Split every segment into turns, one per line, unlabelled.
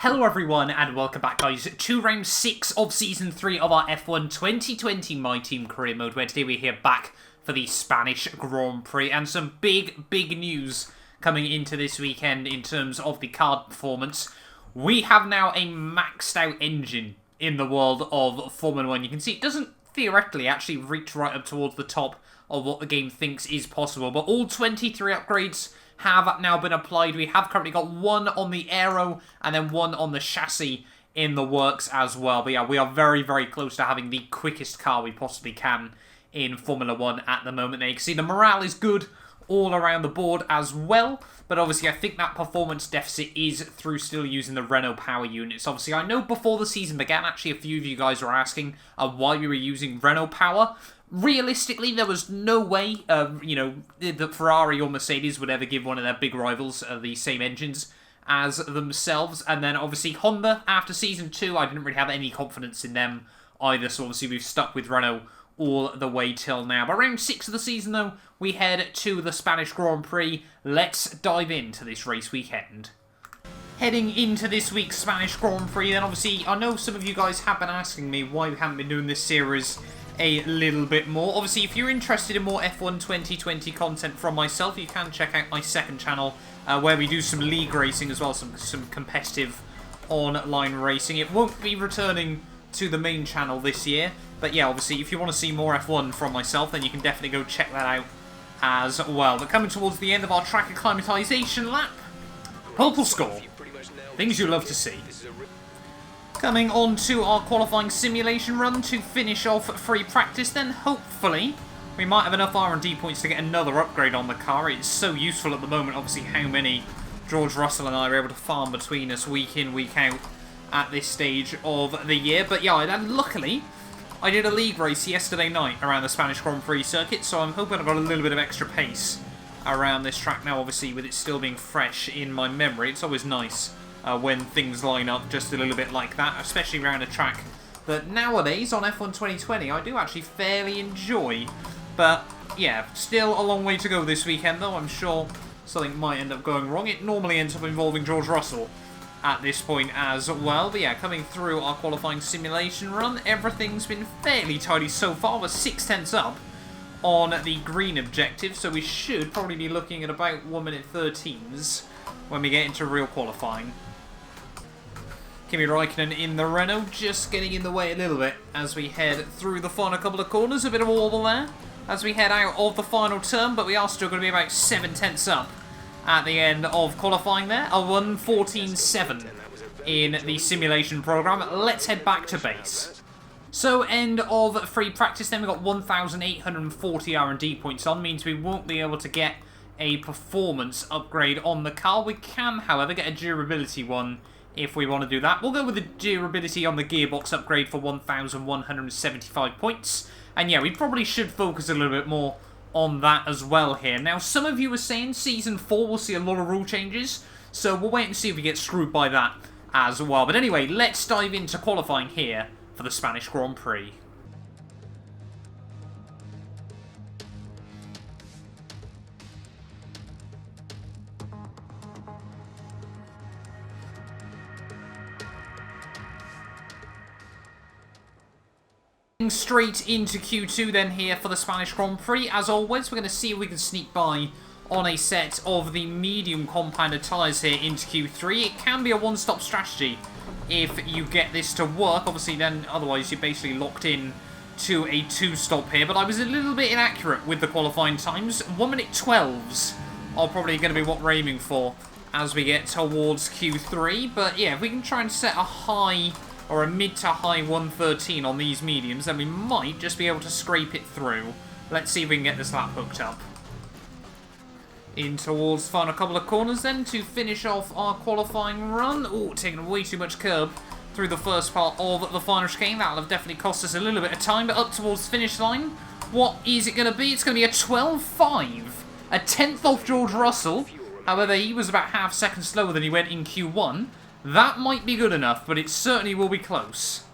Hello everyone and welcome back guys to round 6 of season 3 of our F1 2020 My Team career mode, where today we're here back for the Spanish Grand Prix and some big news coming into this weekend in terms of the car performance. We have now a maxed out engine in the world of Formula 1. You can see it doesn't theoretically actually reach right up towards the top of what the game thinks is possible, but all 23 upgrades have now been applied. We have currently got one on the aero and then one on the chassis in the works as well. But yeah, we are very close to having the quickest car we possibly can in Formula 1 at the moment. Now you can see the morale is good all around the board as well, but obviously I think that performance deficit is through still using the Renault power units. Obviously I know before the season began, actually a few of you guys were asking why we were using Renault power. Realistically, there was no way, that Ferrari or Mercedes would ever give one of their big rivals the same engines as themselves. And then, obviously, Honda, after Season 2, I didn't really have any confidence in them either. So, obviously, we've stuck with Renault all the way till now. But round 6 of the season, though, we head to the Spanish Grand Prix. Let's dive into this race weekend. Heading into this week's Spanish Grand Prix, then, obviously, I know some of you guys have been asking me why we haven't been doing this series a little bit more. Obviously, if you're interested in more F1 2020 content from myself, you can check out my second channel where we do some league racing as well, some competitive online racing. It won't be returning to the main channel this year, but yeah, obviously, if you want to see more F1 from myself, then you can definitely go check that out as well. But coming towards the end of our track acclimatization lap, pole score, things you love to see. Coming on to our qualifying simulation run to finish off free practice, then hopefully we might have enough R&D points to get another upgrade on the car. It's so useful at the moment, obviously, how many George Russell and I are able to farm between us week in, week out at this stage of the year. But yeah, and luckily, I did a league race yesterday night around the Spanish Grand Prix circuit, so I'm hoping I've got a little bit of extra pace around this track now, obviously, with it still being fresh in my memory. It's always nice when things line up just a little bit like that, especially around a track that nowadays on F1 2020 I do actually fairly enjoy. But yeah, still a long way to go this weekend though. I'm sure something might end up going wrong. It normally ends up involving George Russell at this point as well. But yeah, coming through our qualifying simulation run, everything's been fairly tidy so far. We're 6/10 up on the green objective, so we should probably be looking at about 1 minute 13s when we get into real qualifying. Kimi Räikkönen in the Renault, just getting in the way a little bit as we head through the final couple of corners. A bit of a wobble there as we head out of the final turn, but we are still going to be about 7/10 up at the end of qualifying there. A 1:14.7 in the simulation program. Let's head back to base. So, end of free practice then. We've got 1,840 R&D points on. Means we won't be able to get a performance upgrade on the car. We can, however, get a durability one if we want to do that. We'll go with the durability on the gearbox upgrade for 1,175 points. And yeah, we probably should focus a little bit more on that as well here. Now, some of you were saying Season 4 will see a lot of rule changes, so we'll wait and see if we get screwed by that as well. But anyway, let's dive into qualifying here for the Spanish Grand Prix. Straight into Q2 then here for the Spanish Grand Prix. As always, we're going to see if we can sneak by on a set of the medium compounded tyres here into Q3. It can be a one-stop strategy if you get this to work. Obviously then, otherwise you're basically locked in to a two-stop here. But I was a little bit inaccurate with the qualifying times. 1 minute 12s are probably going to be what we're aiming for as we get towards Q3. But yeah, if we can try and set a high or a mid to high 1:13 on these mediums, then we might just be able to scrape it through. Let's see if we can get this lap hooked up. In towards the final couple of corners then to finish off our qualifying run. Oh, taking way too much curb through the first part of the final chicane. That'll have definitely cost us a little bit of time, but up towards the finish line, what is it going to be? It's going to be a 12.5. A 10th off George Russell. However, he was about half a second slower than he went in Q1. That might be good enough, but it certainly will be close.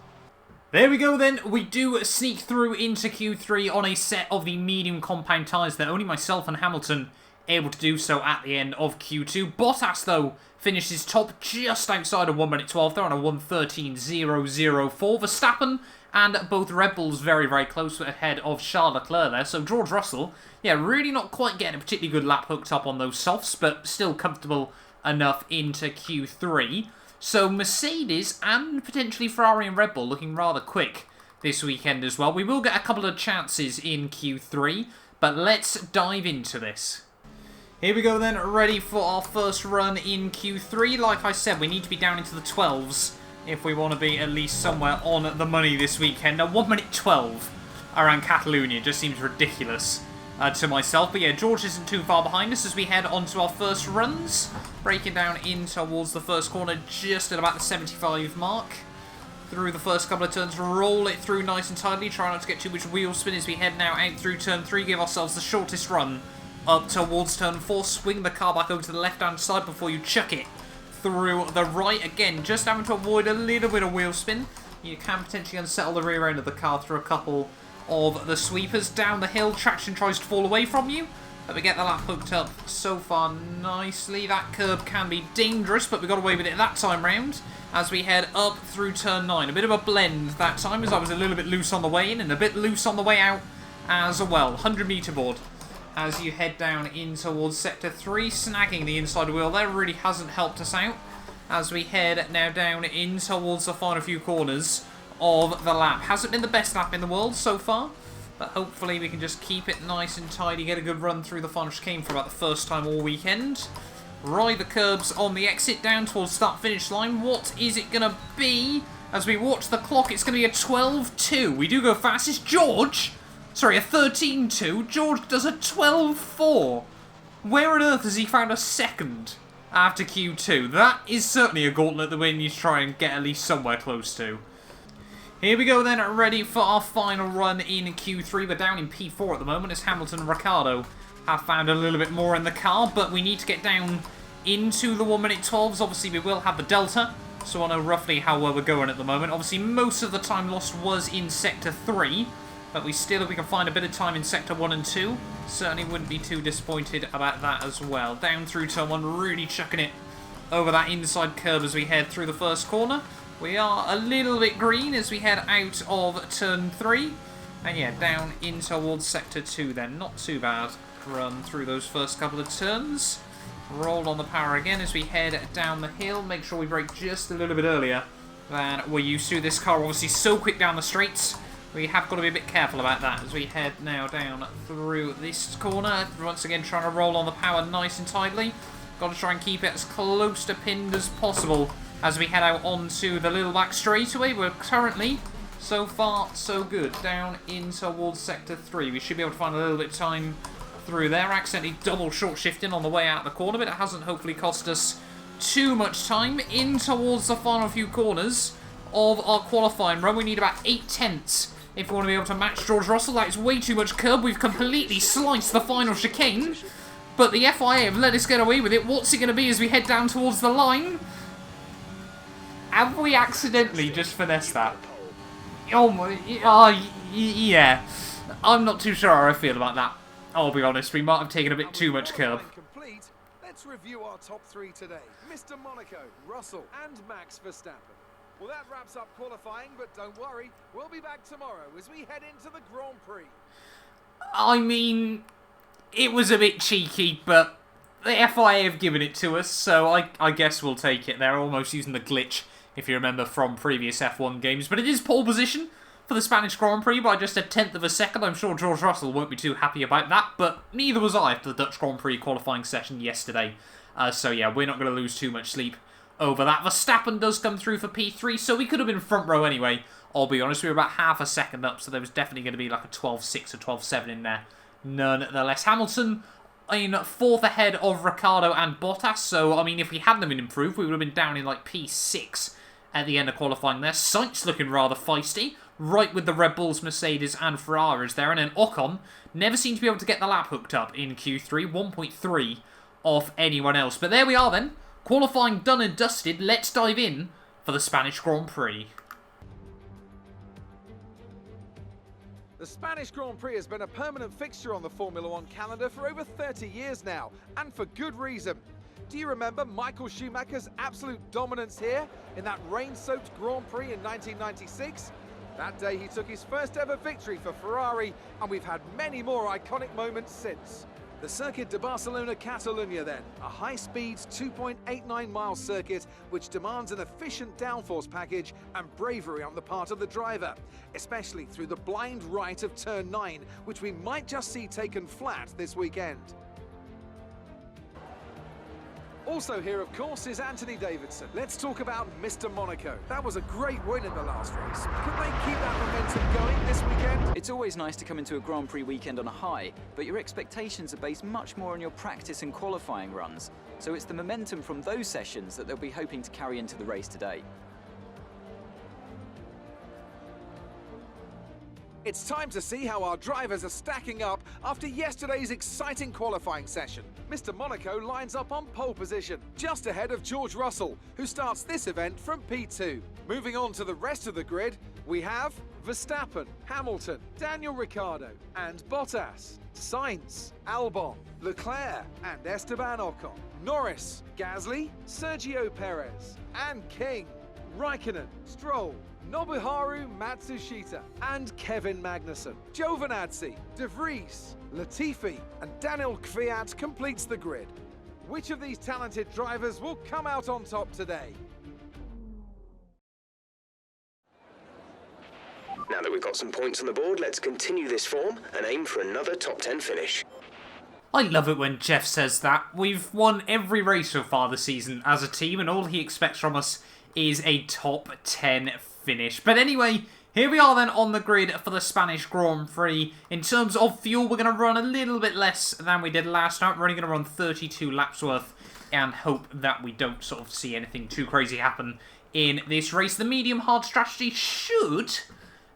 There we go then, we do sneak through into Q3 on a set of the medium compound tyres that only myself and Hamilton able to do so at the end of Q2. Bottas, though, finishes top just outside of 1 minute 12 there on a 1:13.004. Verstappen and both Red Bulls very, very close ahead of Charles Leclerc there. So George Russell, yeah, really not quite getting a particularly good lap hooked up on those softs, but still comfortable enough into Q3. So Mercedes and potentially Ferrari and Red Bull looking rather quick this weekend as well. We will get a couple of chances in Q3, but let's dive into this. Here we go then, ready for our first run in Q3. Like I said, we need to be down into the 12s if we want to be at least somewhere on the money this weekend. Now, 1 minute 12 around Catalonia just seems ridiculous to myself. But yeah, George isn't too far behind us as we head on to our first runs. Breaking down in towards the first corner just at about the 75 mark. Through the first couple of turns, roll it through nice and tidily. Try not to get too much wheel spin as we head now out through turn 3. Give ourselves the shortest run up towards turn 4. Swing the car back over to the left-hand side before you chuck it through the right. Again, just having to avoid a little bit of wheel spin. You can potentially unsettle the rear end of the car through a couple of the sweepers. Down the hill, traction tries to fall away from you, but we get the lap hooked up so far nicely. That curb can be dangerous, but we got away with it that time round as we head up through turn 9. A bit of a blend that time as I was a little bit loose on the way in and a bit loose on the way out as well. 100 meter board as you head down in towards Sector 3. Snagging the inside wheel there really hasn't helped us out as we head now down in towards the final few corners of the lap. Hasn't been the best lap in the world so far, but hopefully we can just keep it nice and tidy, get a good run through the final chicane for about the first time all weekend. Ride the curbs on the exit down towards start-finish line. What is it going to be? As we watch the clock, it's going to be a 12.2. We do go fastest. George! Sorry, a 13.2. George does a 12.4. Where on earth has he found a second after Q2? That is certainly a gauntlet that we need to try and get at least somewhere close to. Here we go then, ready for our final run in Q3. We're down in P4 at the moment as Hamilton and Ricciardo have found a little bit more in the car, but we need to get down into the 1 minute 12s. Obviously, we will have the Delta, so I know roughly how well we're going at the moment. Obviously, most of the time lost was in Sector 3, but we still, if we can find a bit of time in Sector 1 and 2, certainly wouldn't be too disappointed about that as well. Down through turn 1, really chucking it over that inside curve as we head through the first corner. We are a little bit green as we head out of turn 3. And yeah, down in towards Sector 2 then. Not too bad run through those first couple of turns. Roll on the power again as we head down the hill. Make sure we brake just a little bit earlier than we're used to. This car obviously so quick down the straights. We have got to be a bit careful about that as we head now down through this corner. Once again, trying to roll on the power nice and tidily. Got to try and keep it as close to pinned as possible as we head out onto the little back straightaway. We're currently, so far, so good, down in towards Sector 3. We should be able to find a little bit of time through there. Accidentally double short shifting on the way out of the corner, but it hasn't hopefully cost us too much time. In towards the final few corners of our qualifying run. We need about 8 tenths if we want to be able to match George Russell. That is way too much curb. We've completely sliced the final chicane, but the FIA have let us get away with it. What's it going to be as we head down towards the line? Have we accidentally just finessed that? Oh my... yeah. I'm not too sure how I feel about that. I'll be honest, we might have taken a bit too much curb.
Let's review our top 3 today. Mr. Monaco, Russell and Max Verstappen. Well, that wraps up qualifying, but don't worry, we'll be back tomorrow as we head into the Grand Prix.
I mean, it was a bit cheeky, but the FIA have given it to us, so I guess we'll take it. They're almost using the glitch, if you remember, from previous F1 games. But it is pole position for the Spanish Grand Prix by just a 1/10 of a second. I'm sure George Russell won't be too happy about that, but neither was I after the Dutch Grand Prix qualifying session yesterday. So yeah, we're not going to lose too much sleep over that. Verstappen does come through for P3, so we could have been front row anyway. I'll be honest, we were about half a second up, so there was definitely going to be like a 12.6 or 12.7 in there. Nonetheless, Hamilton in 4th ahead of Ricciardo and Bottas, so I mean, if we hadn't been improved, we would have been down in like P6 at the end of qualifying there. Sainz looking rather feisty, right with the Red Bulls, Mercedes and Ferraris there, and then Ocon never seemed to be able to get the lap hooked up in Q3, 1.3 off anyone else. But there we are then, qualifying done and dusted. Let's dive in for the Spanish Grand Prix.
The The Spanish Grand Prix has been a permanent fixture on the Formula One calendar for over 30 years now, and for good reason. Do you remember Michael Schumacher's absolute dominance here in that rain-soaked Grand Prix in 1996? That day he took his first ever victory for Ferrari, and we've had many more iconic moments since. The Circuit de Barcelona-Catalunya then, a high-speed 2.89-mile circuit which demands an efficient downforce package and bravery on the part of the driver, especially through the blind right of turn 9, which we might just see taken flat this weekend. Also here, of course, is Anthony Davidson. Let's talk about Mr. Monaco. That was a great win in the last race. Could they keep that momentum going this weekend?
It's always nice to come into a Grand Prix weekend on a high, but your expectations are based much more on your practice and qualifying runs. So it's the momentum from those sessions that they'll be hoping to carry into the race today.
It's time to see how our drivers are stacking up after yesterday's exciting qualifying session. Mr. Monaco lines up on pole position, just ahead of George Russell, who starts this event from P2. Moving on to the rest of the grid, we have Verstappen, Hamilton, Daniel Ricciardo and Bottas, Sainz, Albon, Leclerc and Esteban Ocon, Norris, Gasly, Sergio Perez and King, Raikkonen, Stroll, Nobuharu Matsushita and Kevin Magnussen. Giovinazzi, De Vries, Latifi and Daniel Kvyat completes the grid. Which of these talented drivers will come out on top today?
Now that we've got some points on the board, let's continue this form and aim for another top 10 finish.
I love it when Jeff says that. We've won every race so far this season as a team, and all he expects from us is a top 10 finish. But anyway, here we are then on the grid for the Spanish Grand Prix. In terms of fuel, we're going to run a little bit less than we did last time. We're only going to run 32 laps worth and hope that we don't sort of see anything too crazy happen in this race. The medium hard strategy should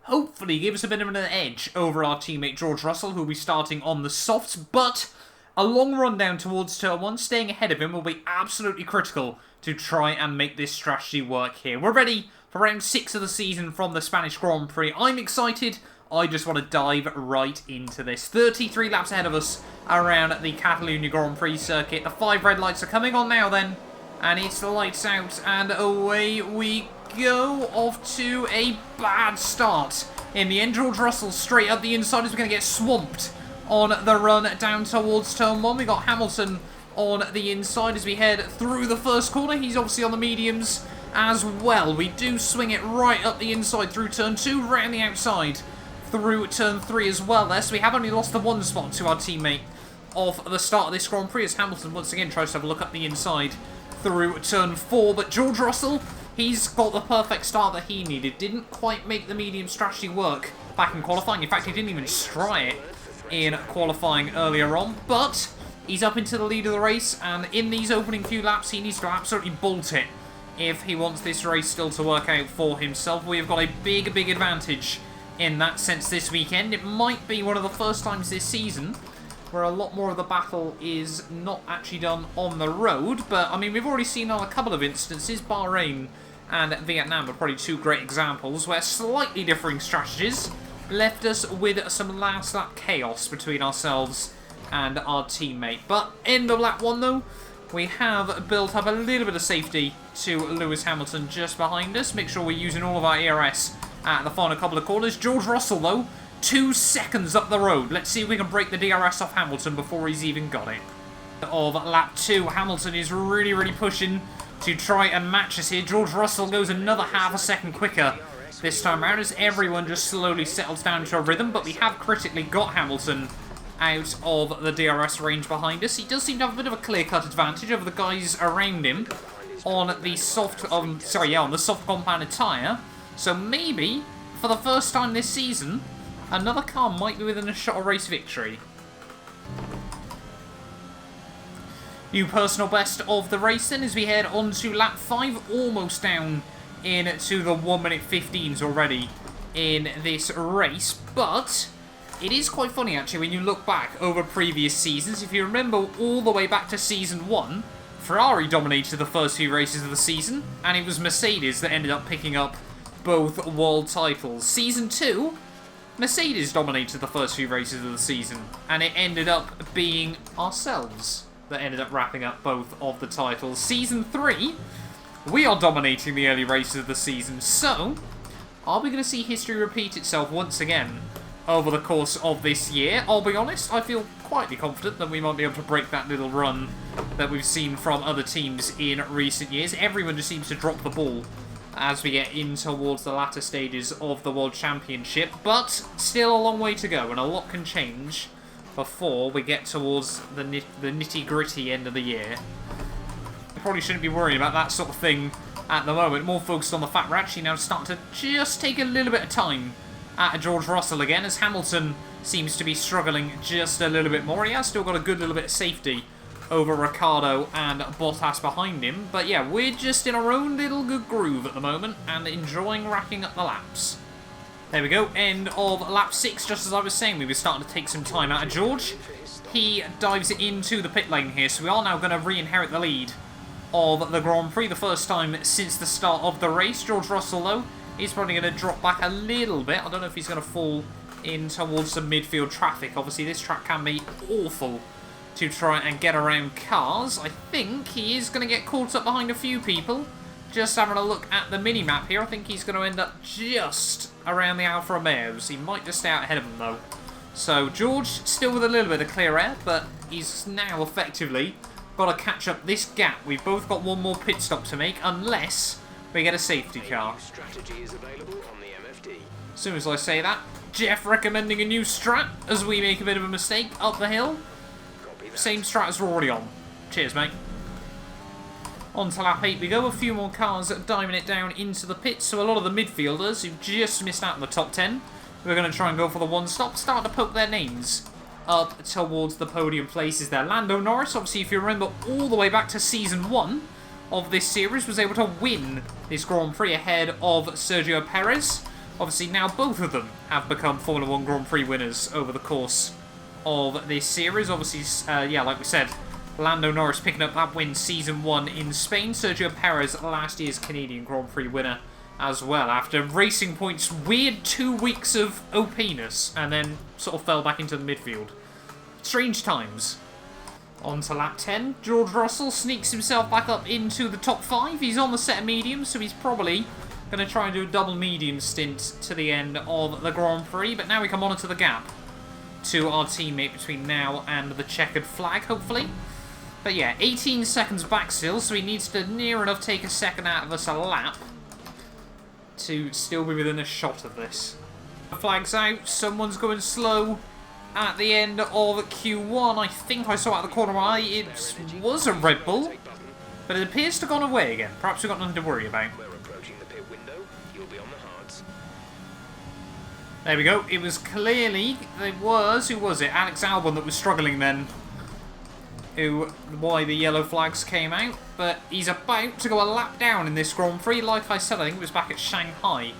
hopefully give us a bit of an edge over our teammate George Russell, who will be starting on the softs, but a long run down towards turn 1, staying ahead of him will be absolutely critical to try and make this strategy work here. We're ready for round 6 of the season from the Spanish Grand Prix. I'm excited. I just want to dive right into this. 33 laps ahead of us around the Catalunya Grand Prix circuit. The 5 red lights are coming on now then. And it's the lights out and away we go. Off to a bad start. In the end, George Russell straight up the inside is going to get swamped on the run down towards turn 1. We got Hamilton on the inside as we head through the first corner. He's obviously on the mediums as well. We do swing it right up the inside through turn 2, right on the outside through turn 3 as well there. So we have only lost the 1 spot to our teammate of the start of this Grand Prix as Hamilton once again tries to have a look up the inside through turn 4. But George Russell, he's got the perfect start that he needed. Didn't quite make the medium strategy work back in qualifying. In fact, he didn't even try it in qualifying earlier on. But he's up into the lead of the race, and in these opening few laps, he needs to absolutely bolt it if he wants this race still to work out for himself. We have got a big advantage in that sense this weekend. It might be one of the first times this season where a lot more of the battle is not actually done on the road, but I mean, we've already seen on a couple of instances, Bahrain and Vietnam are probably 2 great examples where slightly differing strategies left us with some last lap chaos between ourselves and our teammate. But end of lap 1 though, we have built up a little bit of safety to Lewis Hamilton just behind us. Make sure we're using all of our ERS at the final couple of corners. George Russell though, 2 seconds up the road. Let's see if we can break the DRS off Hamilton before he's even got it. Of lap 2, Hamilton is really pushing to try and match us here. George Russell goes another half a second quicker this time around as everyone just slowly settles down to a rhythm, but we have critically got Hamilton out of the DRS range behind us. He does seem to have a bit of a clear-cut advantage over the guys around him on the soft, on the soft compounded tyre. So maybe, for the first time this season, another car might be within a shot of race victory. New personal best of the race then as we head on to lap 5, almost down into the 1 minute 15s already in this race. But it is quite funny actually when you look back over previous seasons. If you remember all the way back to season 1, Ferrari dominated the first few races of the season, and it was Mercedes that ended up picking up both world titles. Season 2, Mercedes dominated the first few races of the season, and it ended up being ourselves that ended up wrapping up both of the titles. Season 3, we are dominating the early races of the season, so are we going to see history repeat itself once again over the course of this year? I'll be honest, I feel quietly confident that we might be able to break that little run that we've seen from other teams in recent years. Everyone just seems to drop the ball as we get in towards the latter stages of the World Championship, but still a long way to go, and a lot can change before we get towards the nitty-gritty end of the year. We probably shouldn't be worrying about that sort of thing at the moment, more focused on the fact we're actually now starting to just take a little bit of time at George Russell again, as Hamilton seems to be struggling just a little bit more. He has still got a good little bit of safety over Ricciardo and Bottas behind him, but yeah, we're just in our own little good groove at the moment and enjoying racking up the laps. There we go, end of lap 6. Just as I was saying, we were starting to take some time out of George. He dives into the pit lane here, so we are now going to re-inherit the lead of the Grand Prix, the first time since the start of the race. George Russell, though, is probably going to drop back a little bit. I don't know if he's going to fall in towards some midfield traffic. Obviously, this track can be awful to try and get around cars. I think he is going to get caught up behind a few people. Just having a look at the mini-map here, I think he's going to end up just around the Alfa Romeos. He might just stay out ahead of them, though. So, George still with a little bit of clear air, but he's now effectively got to catch up this gap. We've both got one more pit stop to make, unless we get a safety car. As soon as I say that, Jeff recommending a new strat as we make a bit of a mistake up the hill. Same strat as we're already on. Cheers, mate. On to lap 8 we go. A few more cars diving it down into the pits. So a lot of the midfielders who've just missed out in the top 10, we're going to try and go for the one stop. Start to poke their names up towards the podium places there. Lando Norris, obviously, if you remember, all the way back to Season 1 of this series, was able to win this Grand Prix ahead of Sergio Perez. Obviously, now both of them have become Formula 1 Grand Prix winners over the course of this series. Obviously, yeah, like we said, Lando Norris picking up that win Season 1 in Spain. Sergio Perez, last year's Canadian Grand Prix winner as well, after Racing Point's weird 2 weeks of OP-ness, and then sort of fell back into the midfield. Strange times. On to lap 10. George Russell sneaks himself back up into the top 5. He's on the set of mediums, so he's probably going to try and do a double medium stint to the end of the Grand Prix, but now we can monitor the gap to our teammate between now and the checkered flag, hopefully. But yeah, 18 seconds back still, so he needs to near enough take a second out of us a lap to still be within a shot of this. The flag's out, someone's going slow at the end of Q1. I think I saw out the corner of my eye it was a Red Bull, but it appears to have gone away again. Perhaps we've got nothing to worry about. There we go. It was clearly, who was it? Alex Albon that was struggling then. Why the yellow flags came out. But he's about to go a lap down in this Grand Prix. Like I said, I think it was back at Shanghai.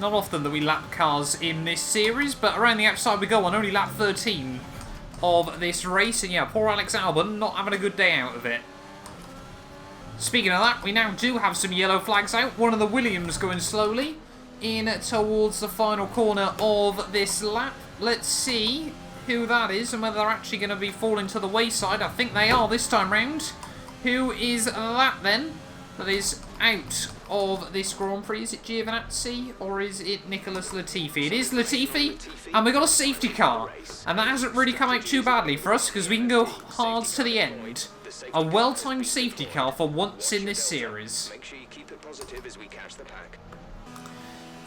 Not often that we lap cars in this series, but around the outside we go on only lap 13 of this race. And yeah, poor Alex Albon not having a good day out of it. Speaking of that, we now do have some yellow flags out. One of the Williams going slowly in towards the final corner of this lap. Let's see who that is and whether they're actually going to be falling to the wayside. I think they are this time round. Who is that then? That is out of this Grand Prix. Is it Giovinazzi or is it Nicholas Latifi? It is Latifi, and we got a safety car, and that hasn't really come out too badly for us because we can go hard to the end. A well-timed safety car for once in this series.
Make sure you keep it positive as we catch the pack.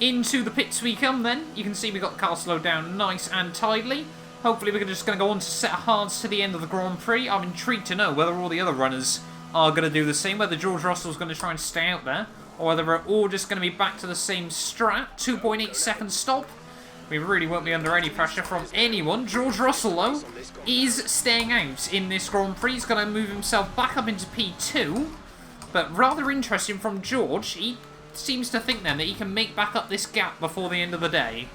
Into the pits we come then. You can see we got the car slowed down nice and tidily. Hopefully we're just going to go on to set hards to the end of the Grand Prix. I'm intrigued to know whether all the other runners are going to do the same, whether George Russell's going to try and stay out there, or whether we're all just going to be back to the same strat. 2.8 second stop. We really won't be under any pressure from anyone. George Russell, though, is staying out in this Grand Prix. He's going to move himself back up into P2. But rather interesting from George. He seems to think then that he can make back up this gap before the end of the day.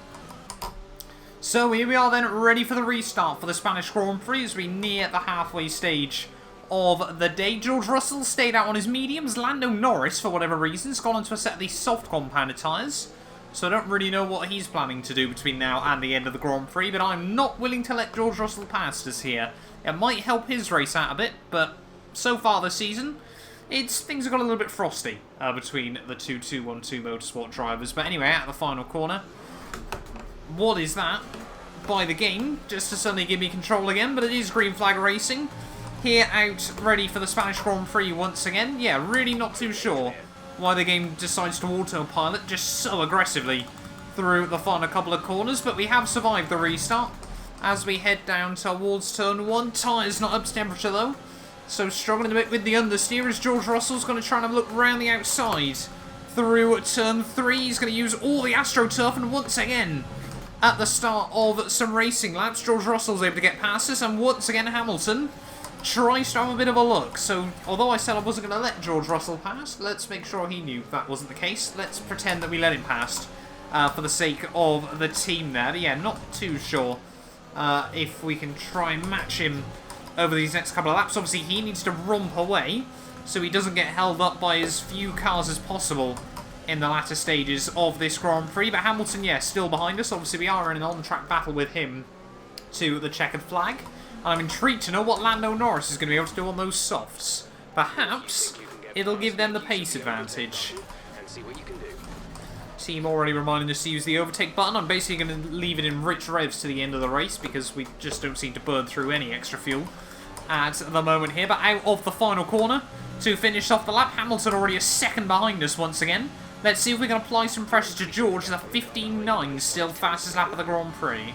So here we are then, ready for the restart for the Spanish Grand Prix as we near the halfway stage of the day. George Russell stayed out on his mediums. Lando Norris, for whatever reason, has gone onto a set of these soft compounded tyres. So I don't really know what he's planning to do between now and the end of the Grand Prix, but I'm not willing to let George Russell past us here. It might help his race out a bit, but so far this season, things have got a little bit frosty between the two 212 Motorsport drivers. But anyway, out of the final corner, what is that? By the game, just to suddenly give me control again, but it is green flag racing. Here out, ready for the Spanish Grand Prix once again. Yeah, really not too sure why the game decides to autopilot just so aggressively through the final couple of corners, but we have survived the restart as we head down towards turn 1. Tyres not up to temperature though, so struggling a bit with the understeer as George Russell's going to try and have a look round the outside through turn 3. He's going to use all the AstroTurf, and once again, at the start of some racing laps, George Russell's able to get past us, and once again Hamilton tries to have a bit of a look. So, although I said I wasn't going to let George Russell pass, let's make sure he knew that wasn't the case. Let's pretend that we let him past for the sake of the team there. But yeah, not too sure if we can try and match him over these next couple of laps. Obviously, he needs to romp away so he doesn't get held up by as few cars as possible in the latter stages of this Grand Prix. But Hamilton, yeah, still behind us. Obviously, we are in an on-track battle with him to the checkered flag. And I'm intrigued to know what Lando Norris is going to be able to do on those softs. Perhaps it'll give them the pace advantage. Team already reminding us to use the overtake button. I'm basically going to leave it in rich revs to the end of the race because we just don't seem to burn through any extra fuel at the moment here. But out of the final corner to finish off the lap, Hamilton already a second behind us once again. Let's see if we can apply some pressure to George. The 15.9 still fastest lap of the Grand Prix.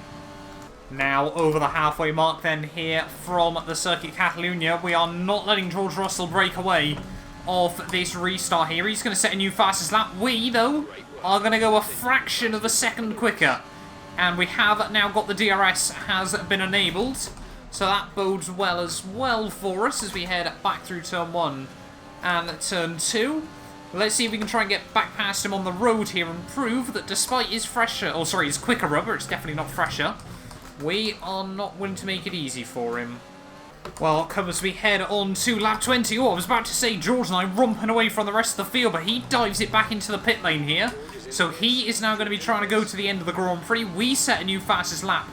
Now over the halfway mark then here from the Circuit Catalunya. We are not letting George Russell break away of this restart here. He's going to set a new fastest lap. We, though, are going to go a fraction of a second quicker. And we have now got the DRS has been enabled. So that bodes well as well for us as we head back through turn 1 and turn 2. Let's see if we can try and get back past him on the road here and prove that despite his his quicker rubber, it's definitely not fresher, we are not willing to make it easy for him. Well, come as we head on to lap 20. Oh, I was about to say George and I romping away from the rest of the field, but he dives it back into the pit lane here. So he is now going to be trying to go to the end of the Grand Prix. We set a new fastest lap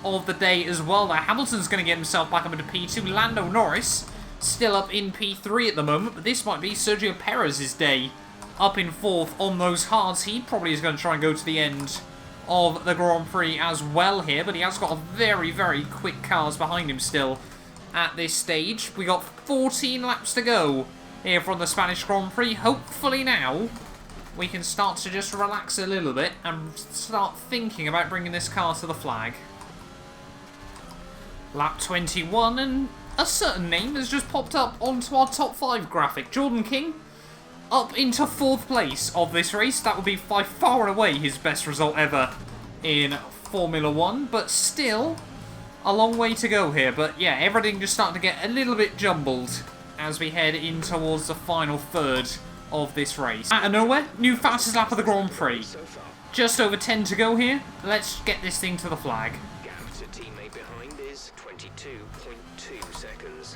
of the day as well there. Hamilton's going to get himself back up into P2. Lando Norris still up in P3 at the moment, but this might be Sergio Perez's day up in 4th on those hards. He probably is going to try and go to the end of the Grand Prix as well here, but he has got a very, very quick cars behind him still at this stage. We got 14 laps to go here from the Spanish Grand Prix. Hopefully now we can start to just relax a little bit and start thinking about bringing this car to the flag. Lap 21, and a certain name has just popped up onto our top 5 graphic. Jordan King up into 4th place of this race. That would be by far and away his best result ever in Formula 1, but still a long way to go here. But yeah, everything just starting to get a little bit jumbled as we head in towards the final third of this race. Out of nowhere, new fastest lap of the Grand Prix. Just over 10 to go here. Let's get this thing to the flag.
Gap to teammate behind is 22.2 seconds.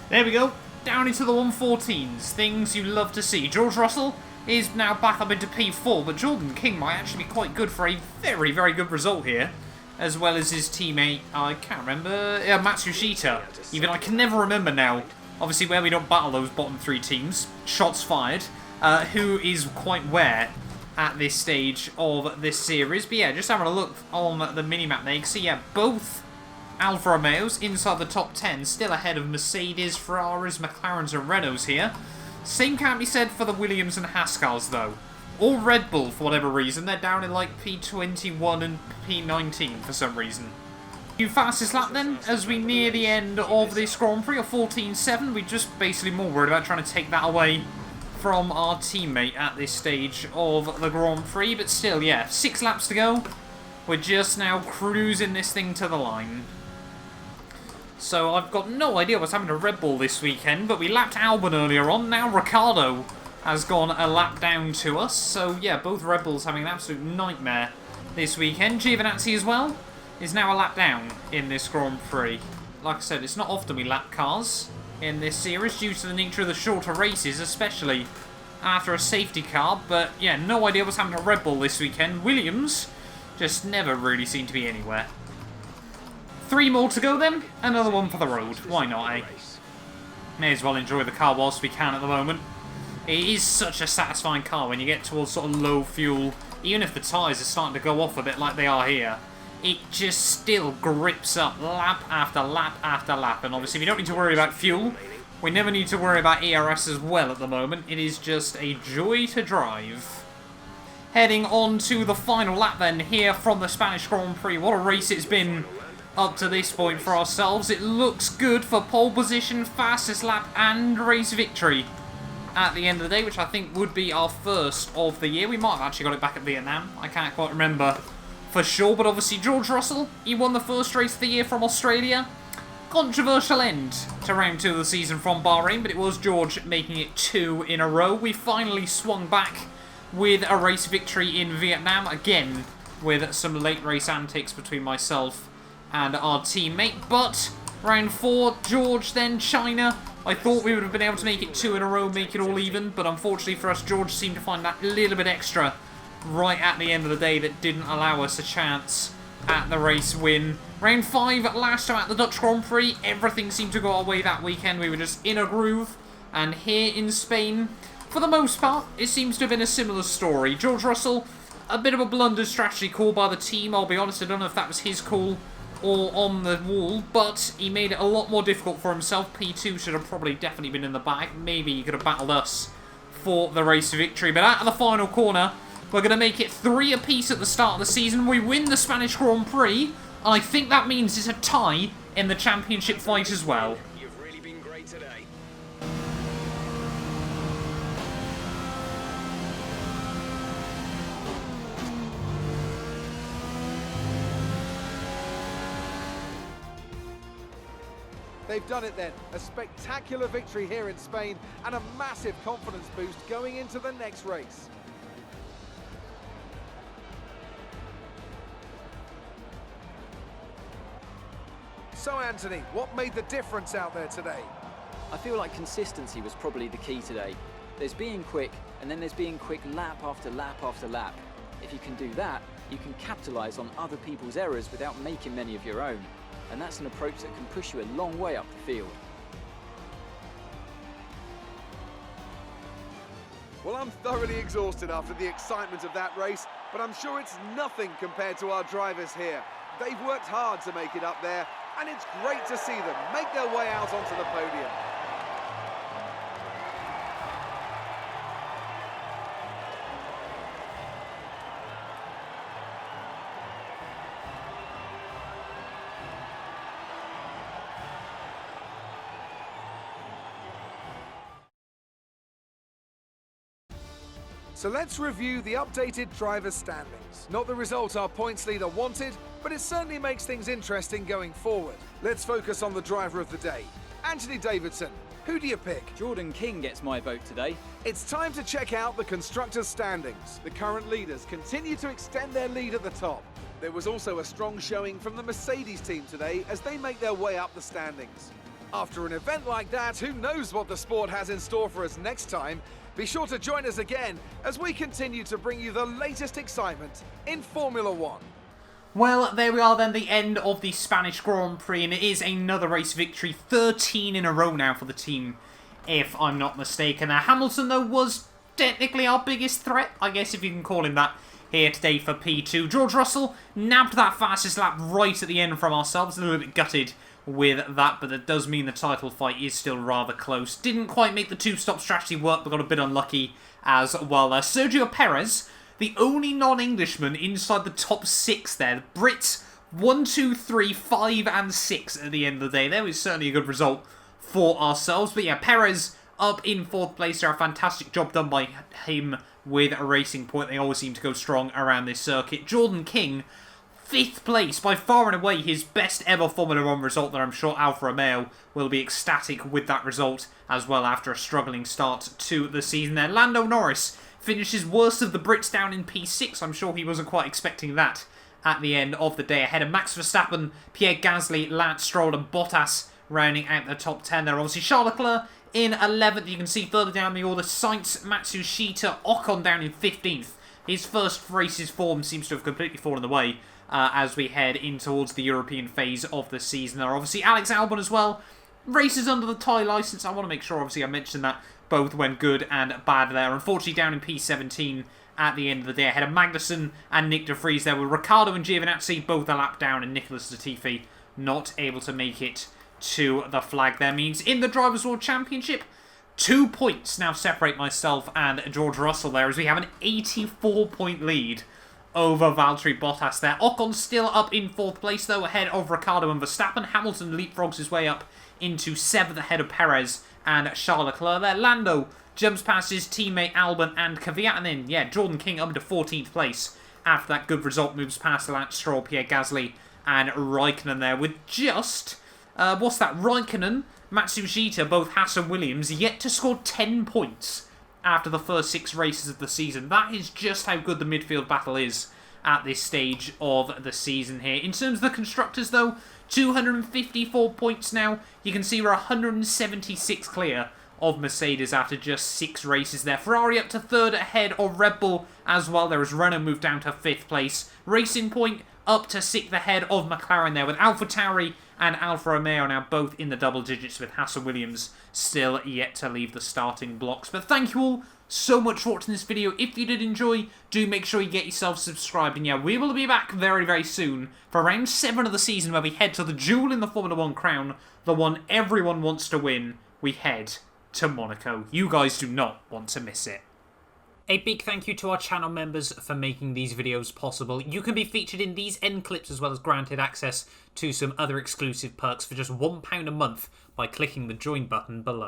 There we go. Down into the 114s. Things you love to see. George Russell is now back up into P4, but Jordan King might actually be quite good for a very, very good result here, as well as his teammate, I can't remember, Matsushita. Even I can never remember now, obviously where we don't battle those bottom 3 teams, shots fired, who is quite where at this stage of this series. But yeah, just having a look on the minimap there, you can see, yeah, both Alfa Romeos inside the top 10, still ahead of Mercedes, Ferraris, McLarens and Renaults here. Same can't be said for the Williams and Haskars though. Or Red Bull for whatever reason, they're down in like P21 and P19 for some reason. New fastest lap then, as we near the end of this Grand Prix, a 14.7. We're just basically more worried about trying to take that away from our teammate at this stage of the Grand Prix. But still, yeah, 6 laps to go. We're just now cruising this thing to the line. So I've got no idea what's happening to Red Bull this weekend, but we lapped Albon earlier on. Now Ricciardo has gone a lap down to us. So yeah, both Red Bulls having an absolute nightmare this weekend. Giovinazzi as well is now a lap down in this Grand Prix. Like I said, it's not often we lap cars in this series due to the nature of the shorter races, especially after a safety car, but yeah, no idea what's happened to Red Bull this weekend. Williams just never really seemed to be anywhere. 3 more to go then, another one for the road. Why not, eh? May as well enjoy the car whilst we can at the moment. It is such a satisfying car when you get towards sort of low fuel, even if the tyres are starting to go off a bit like they are here. It just still grips up lap after lap after lap, and obviously we don't need to worry about fuel. We never need to worry about ERS as well at the moment. It is just a joy to drive. Heading on to the final lap then here from the Spanish Grand Prix. What a race it's been up to this point for ourselves. It looks good for pole position, fastest lap and race victory at the end of the day, which I think would be our first of the year. We might have actually got it back at Vietnam. I can't quite remember for sure, but obviously George Russell, he won the first race of the year from Australia. Controversial end to round 2 of the season from Bahrain, but it was George making it 2 in a row. We finally swung back with a race victory in Vietnam, again with some late race antics between myself and our teammate. But round 4, George, then China. I thought we would have been able to make it 2 in a row, make it all even, but unfortunately for us, George seemed to find that little bit extra right at the end of the day that didn't allow us a chance at the race win. Round 5, last time at the Dutch Grand Prix, everything seemed to go our way that weekend. We were just in a groove, and here in Spain, for the most part, it seems to have been a similar story. George Russell, a bit of a blundered strategy call by the team, I'll be honest, I don't know if that was his call or on the wall, but he made it a lot more difficult for himself. P2 should have probably definitely been in the bag. Maybe he could have battled us for the race victory, but out of the final corner, we're going to make it 3 apiece at the start of the season. We win the Spanish Grand Prix, and I think that means it's a tie in the championship fight as well.
You've really been great today.
They've done it then. A spectacular victory here in Spain and a massive confidence boost going into the next race. So Anthony, what made the difference out there today?
I feel like consistency was probably the key today. There's being quick, and then there's being quick lap after lap after lap. If you can do that, you can capitalise on other people's errors without making many of your own. And that's an approach that can push you a long way up the field.
Well, I'm thoroughly exhausted after the excitement of that race, but I'm sure it's nothing compared to our drivers here. They've worked hard to make it up there, and it's great to see them make their way out onto the podium. So let's review the updated driver's standings. Not the result our points leader wanted, but it certainly makes things interesting going forward. Let's focus on the driver of the day, Anthony Davidson. Who do you pick?
Jordan King gets my vote today.
It's time to check out the constructors' standings. The current leaders continue to extend their lead at the top. There was also a strong showing from the Mercedes team today as they make their way up the standings. After an event like that, who knows what the sport has in store for us next time? Be sure to join us again as we continue to bring you the latest excitement in Formula One.
Well, there we are then, the end of the Spanish Grand Prix, and it is another race victory, 13 in a row now for the team, if I'm not mistaken. Now, Hamilton, though, was technically our biggest threat, I guess if you can call him that, here today for P2. George Russell nabbed that fastest lap right at the end from ourselves, a little bit gutted with that, but that does mean the title fight is still rather close. Didn't quite make the two-stop strategy work, but got a bit unlucky as well. Sergio Perez, the only non-Englishman inside the top 6 there. The Brits, 1, 2, 3, 5 and 6 at the end of the day. There was certainly a good result for ourselves. But yeah, Perez up in 4th place there. A fantastic job done by him with a Racing Point. They always seem to go strong around this circuit. Jordan King, 5th place, by far and away his best ever Formula 1 result that I'm sure Alfa Romeo will be ecstatic with that result as well after a struggling start to the season there. Lando Norris finishes worst of the Brits down in P6. I'm sure he wasn't quite expecting that at the end of the day. Ahead of Max Verstappen, Pierre Gasly, Lance Stroll and Bottas rounding out the top 10 there. Obviously Charles Leclerc in 11th. You can see further down the order, Sainz, Matsushita, Ocon down in 15th. His first race's form seems to have completely fallen away as we head in towards the European phase of the season. There are obviously Alex Albon as well. Races under the Thai license. I want to make sure, obviously, I mentioned that both went good and bad there. Unfortunately, down in P17 at the end of the day, ahead of Magnussen and Nick de Vries there, with Ricciardo and Giovinazzi both a lap down, and Nicholas Latifi not able to make it to the flag. That means in the Drivers' World Championship, 2 points now separate myself and George Russell there, as we have an 84-point lead over Valtteri Bottas there. Ocon still up in 4th place, though, ahead of Ricciardo and Verstappen. Hamilton leapfrogs his way up into 7th, ahead of Perez and Charles Leclerc there. Lando jumps past his teammate Albon and Kvyat, and then, yeah, Jordan King up into 14th place. After that good result, moves past Lance Stroll, Pierre Gasly, and Raikkonen there, with just, Raikkonen, Matsushita, both Haas and Williams, yet to score 10 points after the first 6 races of the season. That is just how good the midfield battle is at this stage of the season here. In terms of the constructors, though, 254 points now. You can see we're 176 clear of Mercedes after just 6 races there. Ferrari up to 3rd ahead of Red Bull as well. There is Renault moved down to 5th place. Racing Point up to 6th ahead of McLaren there, with AlphaTauri and Alfa Romeo now both in the double digits, with Haas and Williams still yet to leave the starting blocks. But thank you all so much for watching this video. If you did enjoy, do make sure you get yourself subscribed. And yeah, we will be back very, very soon for round 7 of the season, where we head to the jewel in the Formula 1 crown, the one everyone wants to win. We head to Monaco. You guys do not want to miss it. A big thank you to our channel members for making these videos possible. You can be featured in these end clips, as well as granted access to some other exclusive perks for just £1 a month by clicking the join button below.